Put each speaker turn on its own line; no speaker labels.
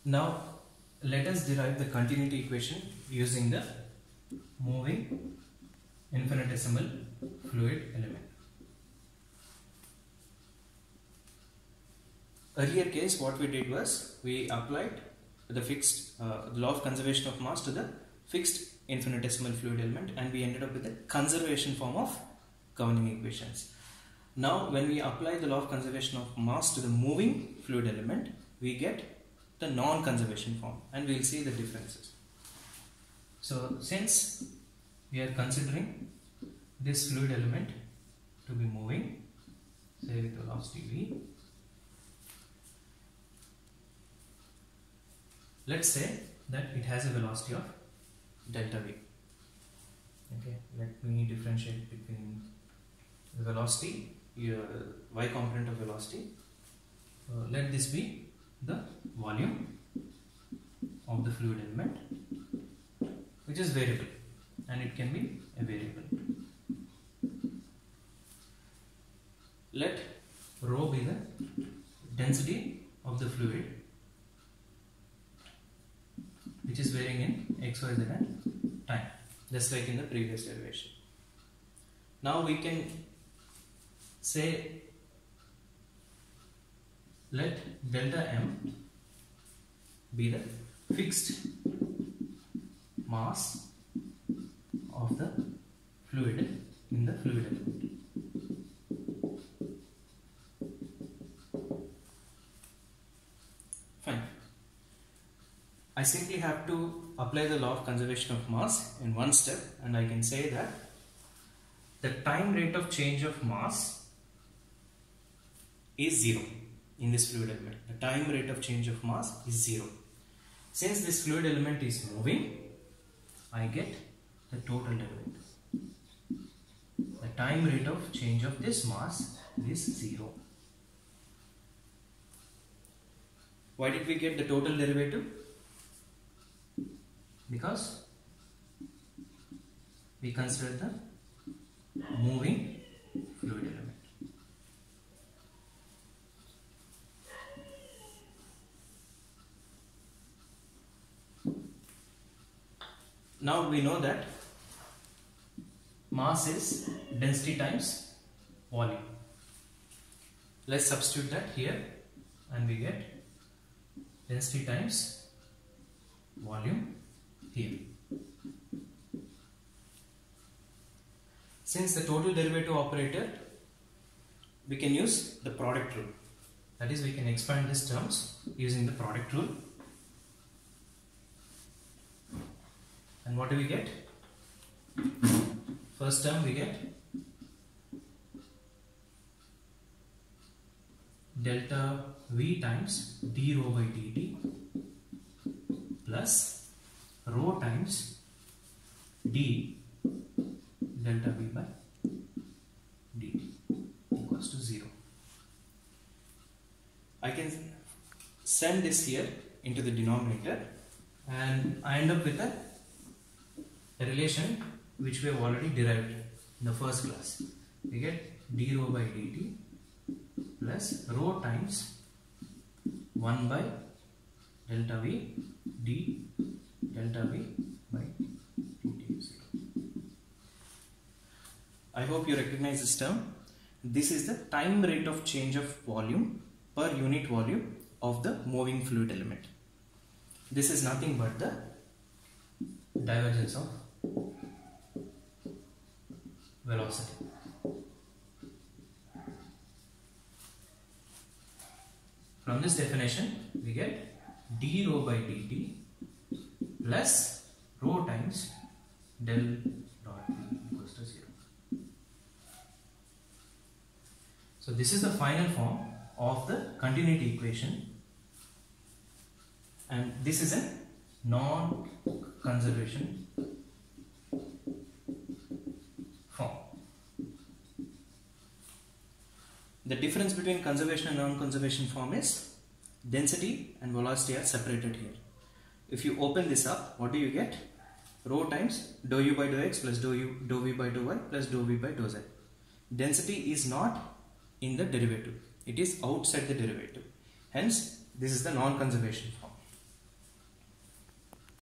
Now let us derive the continuity equation using the moving infinitesimal fluid element. Earlier case, what we did was we applied the fixed law of conservation of mass to the fixed infinitesimal fluid element, and we ended up with the conservation form of governing equations. Now when we apply the law of conservation of mass to the moving fluid element, we get the non-conservation form, and we will see the differences. So since we are considering this fluid element to be moving, say with velocity v, let's say that it has a velocity of delta v. Okay, let me differentiate between the velocity, y component of velocity. Let this be the volume of the fluid element, which is variable, and it can be a variable. Let rho be the density of the fluid, which is varying in x, y, z and time, just like in the previous derivation. Now we can say let delta m be the fixed mass of the fluid in the fluid element. Fine. I simply have to apply the law of conservation of mass in one step, and I can say that the time rate of change of mass is 0 in this fluid element. The time rate of change of mass is 0. Since this fluid element is moving, I get the total derivative. The time rate of change of this mass is 0. Why did we get the total derivative? Because we consider the moving fluid element. Now we know that mass is density times volume. Let's substitute that here, and we get density times volume here. Since the total derivative operator, we can use the product rule. That is, we can expand these terms using the product rule. And what do we get? First term we get delta v times d rho by dt plus rho times d delta v by dt equals to 0. I can send this here into the denominator, and I end up with a relation which we have already derived in the first class. We get d rho by dt plus rho times 1 by delta v d delta v by dt is 0. I hope you recognize this term. This is the time rate of change of volume per unit volume of the moving fluid element. This is nothing but the divergence of velocity. From this definition, we get d rho by dt plus rho times del dot v equals to 0. So this is the final form of the continuity equation, and this is a non-conservation form. The difference between conservation and non-conservation form is density and velocity are separated here. If you open this up, what do you get? Rho times dou u by dou x plus dou v by dou y plus dou v by dou z. Density is not in the derivative. It is outside the derivative. Hence, this is the non-conservation form.